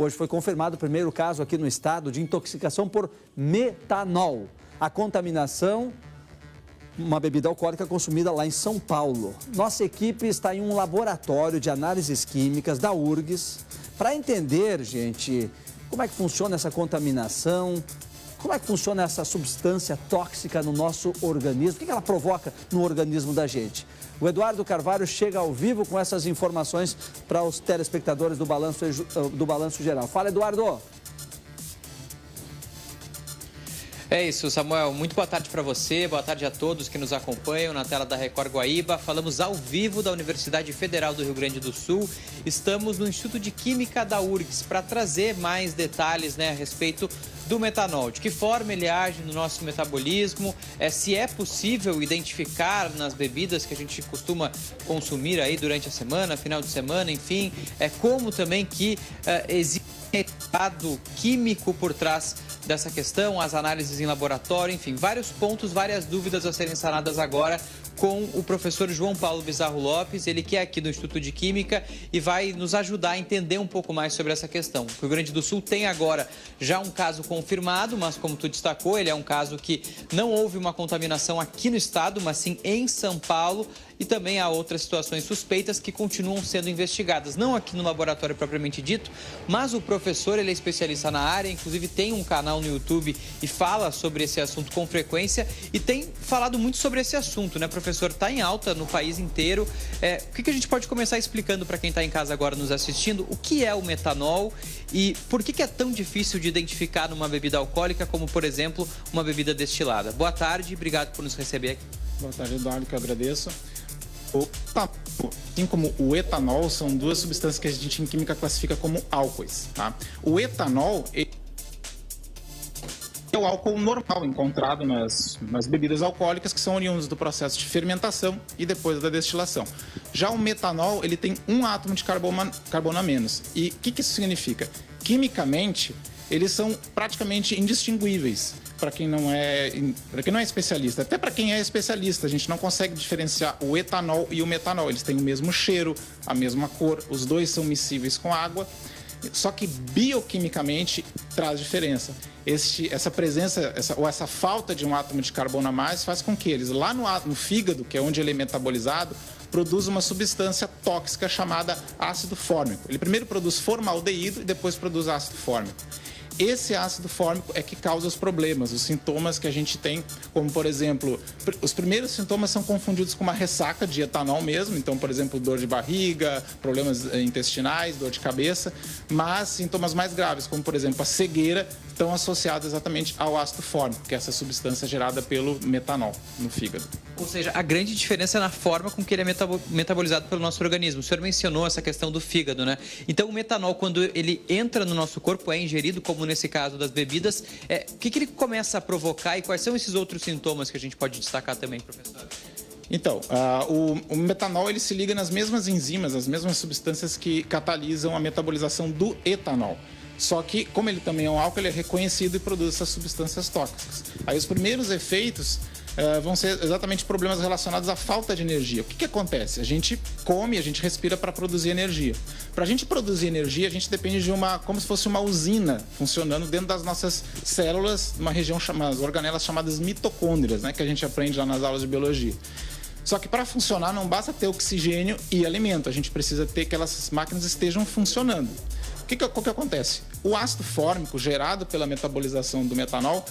Hoje foi confirmado o primeiro caso aqui no estado de intoxicação por metanol. A contaminação, uma bebida alcoólica consumida lá em São Paulo. Nossa equipe está em um laboratório de análises químicas da URGS para entender, gente, como é que funciona essa contaminação, como é que funciona essa substância tóxica no nosso organismo, o que ela provoca no organismo da gente. O Eduardo Carvalho chega ao vivo com essas informações para os telespectadores do Balanço Geral. Fala, Eduardo. É isso, Samuel. Muito boa tarde para você, boa tarde a todos que nos acompanham na tela da Record Guaíba. Falamos ao vivo da Universidade Federal do Rio Grande do Sul. Estamos no Instituto de Química da URGS para trazer mais detalhes, a respeito do metanol. De que forma ele age no nosso metabolismo, se é possível identificar nas bebidas que a gente costuma consumir aí durante a semana, final de semana, enfim, como também que existe resultado químico por trás dessa questão, as análises em laboratório, enfim, vários pontos, várias dúvidas a serem sanadas agora com o professor João Paulo Bizarro Lopes, ele que é aqui do Instituto de Química e vai nos ajudar a entender um pouco mais sobre essa questão. O Rio Grande do Sul tem agora já um caso confirmado, mas como tu destacou, ele é um caso que não houve uma contaminação aqui no estado, mas sim em São Paulo, e também há outras situações suspeitas que continuam sendo investigadas, não aqui no laboratório propriamente dito, mas o professor, ele é especialista na área, inclusive tem um canal no YouTube e fala sobre esse assunto com frequência e tem falado muito sobre esse assunto, né, professor? Está em alta no país inteiro. O que a gente pode começar explicando para quem está em casa agora nos assistindo o que é o metanol e por que é tão difícil de identificar numa bebida alcoólica como, por exemplo, uma bebida destilada? Boa tarde, obrigado por nos receber aqui. Boa tarde, Eduardo, que eu agradeço. Assim como o etanol, são duas substâncias que a gente em química classifica como álcoois. Tá? O etanol é o álcool normal encontrado nas bebidas alcoólicas que são oriundas do processo de fermentação e depois da destilação. Já o metanol, ele tem um átomo de carbono a menos. E o que isso significa? Quimicamente, eles são praticamente indistinguíveis para quem não é especialista. Até para quem é especialista, a gente não consegue diferenciar o etanol e o metanol. Eles têm o mesmo cheiro, a mesma cor, os dois são miscíveis com água, só que bioquimicamente traz diferença. Essa falta de um átomo de carbono a mais faz com que eles, lá no fígado, que é onde ele é metabolizado, produza uma substância tóxica chamada ácido fórmico. Ele primeiro produz formaldeído e depois produz ácido fórmico. Esse ácido fórmico é que causa os problemas, os sintomas que a gente tem, como, por exemplo, os primeiros sintomas são confundidos com uma ressaca de etanol mesmo, então, por exemplo, dor de barriga, problemas intestinais, dor de cabeça, mas sintomas mais graves, como, por exemplo, a cegueira, estão associados exatamente ao ácido fórmico, que é essa substância gerada pelo metanol no fígado. Ou seja, a grande diferença é na forma com que ele é metabolizado pelo nosso organismo. O senhor mencionou essa questão do fígado, né? Então, o metanol, quando ele entra no nosso corpo, é ingerido, como nesse caso das bebidas, o que ele começa a provocar e quais são esses outros sintomas que a gente pode destacar também, professor? Então, o metanol ele se liga nas mesmas enzimas, as mesmas substâncias que catalisam a metabolização do etanol. Só que, como ele também é um álcool, ele é reconhecido e produz essas substâncias tóxicas. Aí os primeiros efeitos vão ser exatamente problemas relacionados à falta de energia. O que acontece? A gente come, a gente respira para produzir energia. Para a gente produzir energia, a gente depende de como se fosse uma usina funcionando dentro das nossas células, uma região chamada, organelas chamadas mitocôndrias, né, que a gente aprende lá nas aulas de biologia. Só que para funcionar não basta ter oxigênio e alimento, a gente precisa ter que aquelas máquinas estejam funcionando. O que acontece? O ácido fórmico gerado pela metabolização do metanol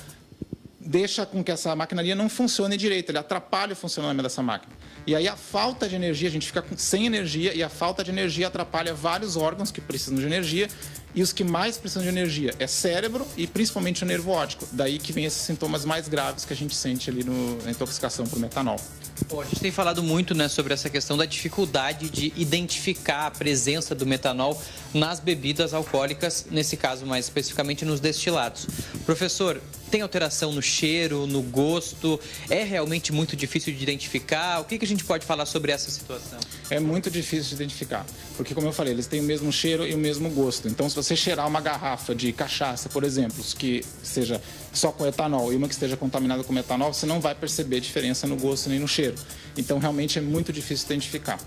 deixa com que essa maquinaria não funcione direito, ele atrapalha o funcionamento dessa máquina. E aí a falta de energia, a gente fica sem energia e a falta de energia atrapalha vários órgãos que precisam de energia e os que mais precisam de energia é cérebro e principalmente o nervo óptico. Daí que vem esses sintomas mais graves que a gente sente ali na intoxicação por metanol. Bom, a gente tem falado muito, sobre essa questão da dificuldade de identificar a presença do metanol nas bebidas alcoólicas, nesse caso mais especificamente nos destilados. Professor, tem alteração no cheiro, no gosto? É realmente muito difícil de identificar? O que a gente pode falar sobre essa situação? É muito difícil de identificar, porque como eu falei, eles têm o mesmo cheiro e o mesmo gosto. Então, se você cheirar uma garrafa de cachaça, por exemplo, que seja só com etanol e uma que esteja contaminada com metanol, você não vai perceber diferença no gosto nem no cheiro. Então, realmente é muito difícil de identificar.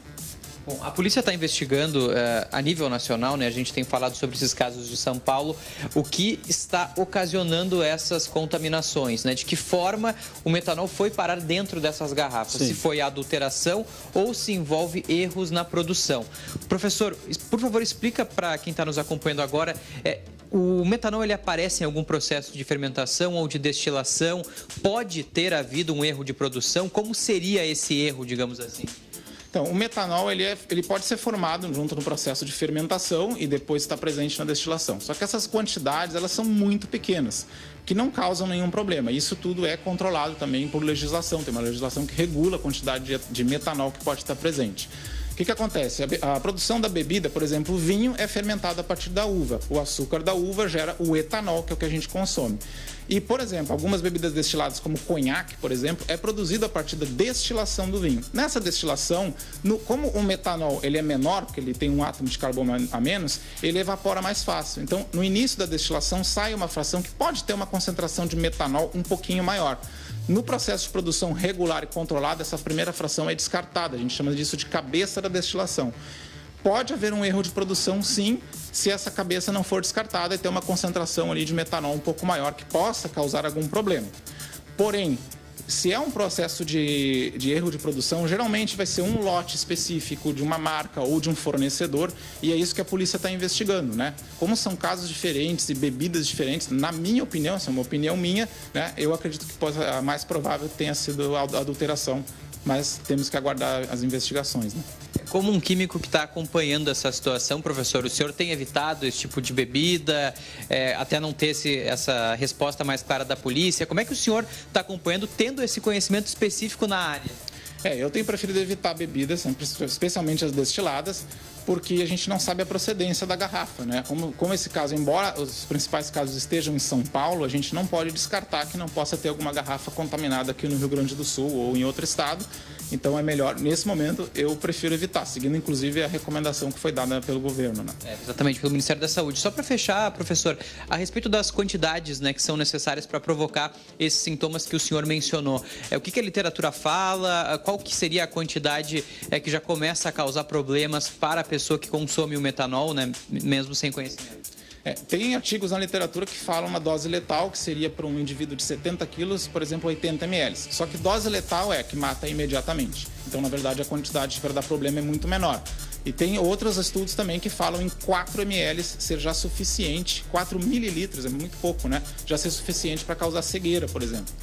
Bom, a polícia está investigando a nível nacional, né? A gente tem falado sobre esses casos de São Paulo, o que está ocasionando essas contaminações, né? De que forma o metanol foi parar dentro dessas garrafas? Sim. Se foi adulteração ou se envolve erros na produção. Professor, por favor, explica para quem está nos acompanhando agora. O metanol ele aparece em algum processo de fermentação ou de destilação? Pode ter havido um erro de produção? Como seria esse erro, digamos assim? Então, o metanol ele pode ser formado junto no processo de fermentação e depois está presente na destilação. Só que essas quantidades elas são muito pequenas, que não causam nenhum problema. Isso tudo é controlado também por legislação. Tem uma legislação que regula a quantidade de metanol que pode estar presente. O que acontece? A produção da bebida, por exemplo, o vinho é fermentado a partir da uva. O açúcar da uva gera o etanol, que é o que a gente consome. E, por exemplo, algumas bebidas destiladas, como conhaque, por exemplo, é produzido a partir da destilação do vinho. Nessa destilação, como o metanol ele é menor, porque ele tem um átomo de carbono a menos, ele evapora mais fácil. Então, no início da destilação, sai uma fração que pode ter uma concentração de metanol um pouquinho maior. No processo de produção regular e controlada, essa primeira fração é descartada. A gente chama disso de cabeça da destilação. Pode haver um erro de produção, sim, se essa cabeça não for descartada e ter uma concentração ali de metanol um pouco maior que possa causar algum problema. Porém, se é um processo de erro de produção, geralmente vai ser um lote específico de uma marca ou de um fornecedor, e é isso que a polícia está investigando, né? Como são casos diferentes e bebidas diferentes, na minha opinião, essa é uma opinião minha, né? Eu acredito que a mais provável tenha sido a adulteração, mas temos que aguardar as investigações, né? Como um químico que está acompanhando essa situação, professor, o senhor tem evitado esse tipo de bebida, até não ter essa resposta mais clara da polícia? Como é que o senhor está acompanhando, tendo esse conhecimento específico na área? Eu tenho preferido evitar bebidas, especialmente as destiladas, porque a gente não sabe a procedência da garrafa, né? Como esse caso, embora os principais casos estejam em São Paulo, a gente não pode descartar que não possa ter alguma garrafa contaminada aqui no Rio Grande do Sul ou em outro estado. Então é melhor, nesse momento, eu prefiro evitar, seguindo inclusive a recomendação que foi dada pelo governo, né? Exatamente, pelo Ministério da Saúde. Só para fechar, professor, a respeito das quantidades, né, que são necessárias para provocar esses sintomas que o senhor mencionou, o que a literatura fala, qual que seria a quantidade que já começa a causar problemas para a pessoa que consome o metanol, né, mesmo sem conhecimento? Tem artigos na literatura que falam uma dose letal, que seria para um indivíduo de 70 quilos, por exemplo, 80 ml. Só que dose letal é que mata imediatamente. Então, na verdade, a quantidade para dar problema é muito menor. E tem outros estudos também que falam em 4 ml ser já suficiente, 4 mililitros, é muito pouco, né? Já ser suficiente para causar cegueira, por exemplo.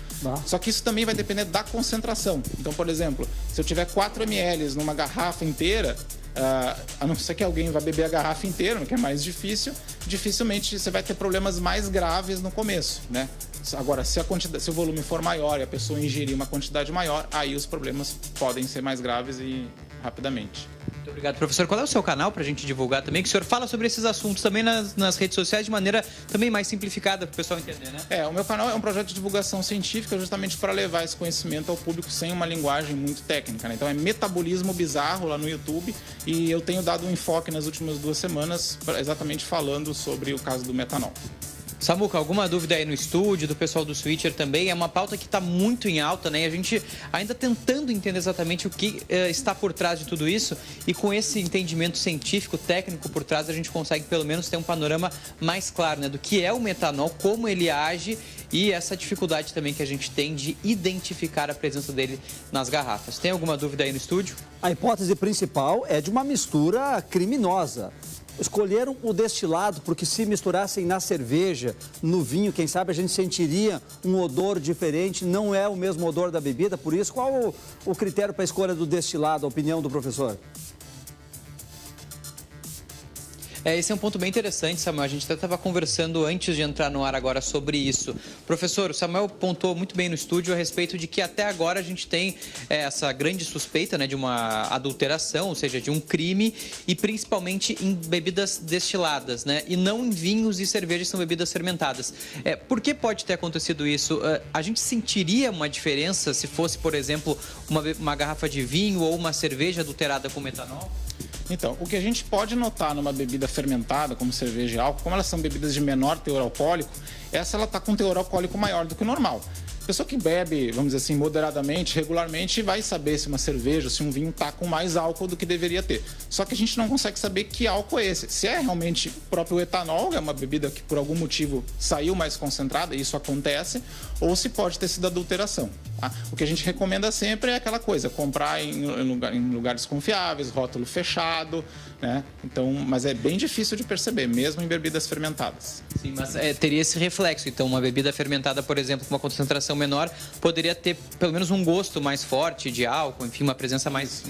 Só que isso também vai depender da concentração. Então, por exemplo, se eu tiver 4 ml numa garrafa inteira, a não ser que alguém vá beber a garrafa inteira, que é mais difícil, dificilmente você vai ter problemas mais graves no começo, né? Agora, se o volume for maior e a pessoa ingerir uma quantidade maior, aí os problemas podem ser mais graves e rapidamente. Muito obrigado, professor. Qual é o seu canal para a gente divulgar também? Que o senhor fala sobre esses assuntos também nas redes sociais de maneira também mais simplificada para o pessoal entender, né? O meu canal é um projeto de divulgação científica justamente para levar esse conhecimento ao público sem uma linguagem muito técnica, né? Então é Metabolismo Bizarro lá no YouTube e eu tenho dado um enfoque nas últimas 2 semanas exatamente falando sobre o caso do metanol. Samuca, alguma dúvida aí no estúdio, do pessoal do Switcher também? É uma pauta que está muito em alta, né? E a gente ainda tentando entender exatamente o que está por trás de tudo isso. E com esse entendimento científico, técnico por trás, a gente consegue pelo menos ter um panorama mais claro, né? Do que é o metanol, como ele age e essa dificuldade também que a gente tem de identificar a presença dele nas garrafas. Tem alguma dúvida aí no estúdio? A hipótese principal é de uma mistura criminosa. Escolheram o destilado porque se misturassem na cerveja, no vinho, quem sabe a gente sentiria um odor diferente, não é o mesmo odor da bebida, por isso qual o critério para a escolha do destilado, a opinião do professor? Esse é um ponto bem interessante, Samuel. A gente até estava conversando antes de entrar no ar agora sobre isso. Professor, o Samuel pontuou muito bem no estúdio a respeito de que até agora a gente tem essa grande suspeita, né, de uma adulteração, ou seja, de um crime, e principalmente em bebidas destiladas, né, e não em vinhos e cervejas que são bebidas fermentadas. Por que pode ter acontecido isso? A gente sentiria uma diferença se fosse, por exemplo, uma garrafa de vinho ou uma cerveja adulterada com metanol? Então, o que a gente pode notar numa bebida fermentada, como cerveja e álcool, como elas são bebidas de menor teor alcoólico, ela está com um teor alcoólico maior do que o normal. A pessoa que bebe, vamos dizer assim, moderadamente, regularmente, vai saber se uma cerveja, se um vinho está com mais álcool do que deveria ter. Só que a gente não consegue saber que álcool é esse. Se é realmente o próprio etanol, é uma bebida que por algum motivo saiu mais concentrada, e isso acontece, ou se pode ter sido adulteração. Tá? O que a gente recomenda sempre é aquela coisa, comprar em lugares confiáveis, rótulo fechado, né? Então, mas é bem difícil de perceber, mesmo em bebidas fermentadas. Sim, mas teria esse reflexo. Então, uma bebida fermentada, por exemplo, com uma concentração menor, poderia ter pelo menos um gosto mais forte de álcool, enfim, uma presença mais...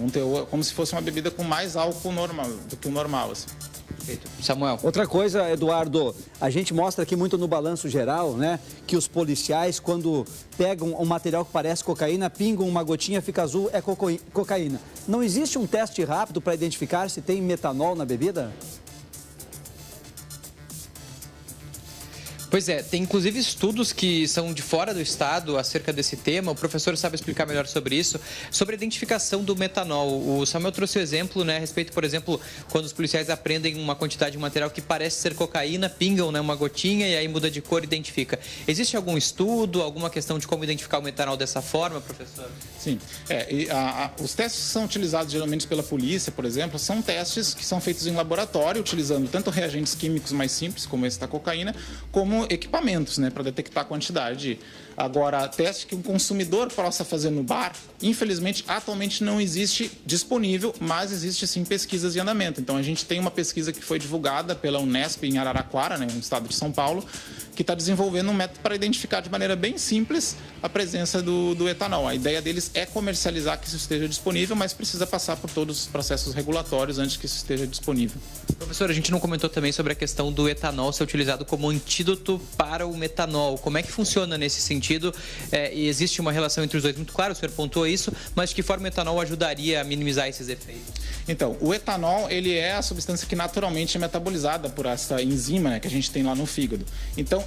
Um teor, como se fosse uma bebida com mais álcool normal, do que o normal, assim. Perfeito. Samuel. Outra coisa, Eduardo, a gente mostra aqui muito no balanço geral, né, que os policiais, quando pegam um material que parece cocaína, pingam uma gotinha, fica azul, é cocaína. Não existe um teste rápido para identificar se tem metanol na bebida? Pois é, tem inclusive estudos que são de fora do estado acerca desse tema. O professor sabe explicar melhor sobre isso, sobre a identificação do metanol. O Samuel trouxe o exemplo, né, a respeito, por exemplo, quando os policiais apreendem uma quantidade de material que parece ser cocaína, pingam, né, uma gotinha e aí muda de cor e identifica. Existe algum estudo, alguma questão de como identificar o metanol dessa forma, professor? Sim. Os testes que são utilizados geralmente pela polícia, por exemplo, são testes que são feitos em laboratório, utilizando tanto reagentes químicos mais simples, como esse da cocaína, como equipamentos, né, para detectar a quantidade. Agora, teste que um consumidor possa fazer no bar, infelizmente, atualmente não existe disponível, mas existe sim pesquisas em andamento. Então, a gente tem uma pesquisa que foi divulgada pela Unesp em Araraquara, né, no estado de São Paulo, que está desenvolvendo um método para identificar de maneira bem simples a presença do etanol. A ideia deles é comercializar que isso esteja disponível, mas precisa passar por todos os processos regulatórios antes que isso esteja disponível. Professor, a gente não comentou também sobre a questão do etanol ser utilizado como antídoto para o metanol. Como é que funciona nesse sentido? E existe uma relação entre os dois muito clara, o senhor pontuou isso, mas de que forma o etanol ajudaria a minimizar esses efeitos? Então, o etanol, ele é a substância que naturalmente é metabolizada por essa enzima, né, que a gente tem lá no fígado. Então,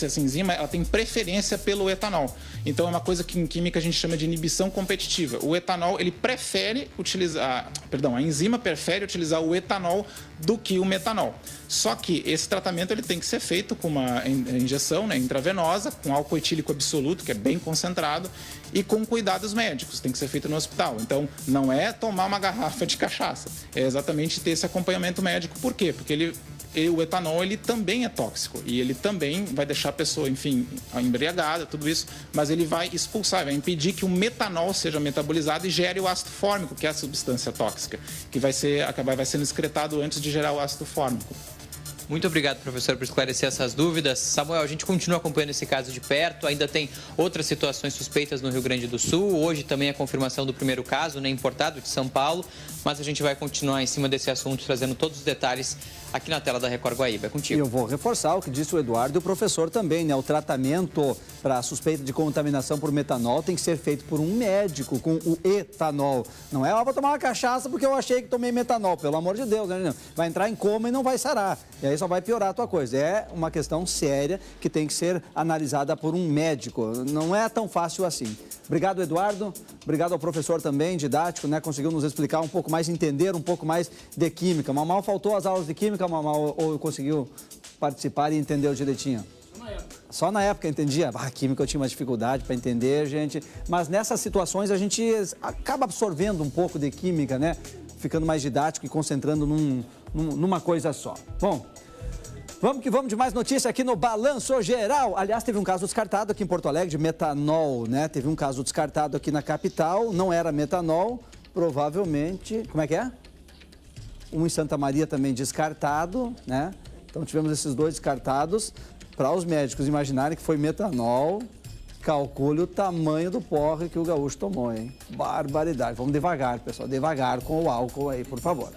essa enzima, ela tem preferência pelo etanol. Então, é uma coisa que em química a gente chama de inibição competitiva. O etanol, ele prefere utilizar, a enzima prefere utilizar o etanol do que o metanol. Só que esse tratamento ele tem que ser feito com uma injeção, né, intravenosa, com álcool etílico absoluto, que é bem concentrado, e com cuidados médicos, tem que ser feito no hospital. Então, não é tomar uma garrafa de cachaça, é exatamente ter esse acompanhamento médico. Por quê? Porque o etanol ele também é tóxico e ele também vai deixar a pessoa, enfim, embriagada, tudo isso, mas ele vai expulsar, vai impedir que o metanol seja metabolizado e gere o ácido fórmico, que é a substância tóxica, que vai sendo excretado antes de gerar o ácido fórmico. Muito obrigado, professor, por esclarecer essas dúvidas. Samuel, a gente continua acompanhando esse caso de perto, ainda tem outras situações suspeitas no Rio Grande do Sul. Hoje também a confirmação do primeiro caso, né, importado de São Paulo, mas a gente vai continuar em cima desse assunto, trazendo todos os detalhes aqui na tela da Record Guaíba. É contigo. E eu vou reforçar o que disse o Eduardo e o professor também, né? O tratamento para suspeita de contaminação por metanol tem que ser feito por um médico com o etanol. Não é, vou tomar uma cachaça porque eu achei que tomei metanol. Pelo amor de Deus, né? Vai entrar em coma e não vai sarar. E aí só vai piorar a tua coisa. É uma questão séria que tem que ser analisada por um médico. Não é tão fácil assim. Obrigado, Eduardo. Obrigado ao professor também, didático, né? Conseguiu nos explicar um pouco mais, entender um pouco mais de química. Mal faltou as aulas de química, ou conseguiu participar e entendeu direitinho? Só na época entendia. A química eu tinha uma dificuldade para entender, gente. Mas nessas situações a gente acaba absorvendo um pouco de química, né? Ficando mais didático e concentrando numa coisa só. Bom, vamos que vamos de mais notícia aqui no Balanço Geral. Aliás, teve um caso descartado aqui em Porto Alegre de metanol, né? Teve um caso descartado aqui na capital, não era metanol, provavelmente... Como é que é? Um em Santa Maria também descartado, né? Então tivemos esses dois descartados. Para os médicos imaginarem que foi metanol, calcule o tamanho do porre que o gaúcho tomou, hein? Barbaridade. Vamos devagar, pessoal, devagar com o álcool aí, por favor.